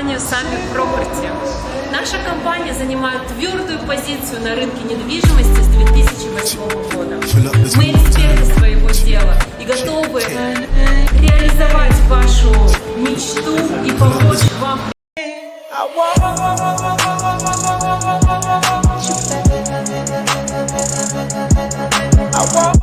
компанию Sami Property. Наша компания занимает твердую позицию на рынке недвижимости с 2008 года. Мы эксперты своего дела и готовы реализовать вашу мечту и помочь вам. I want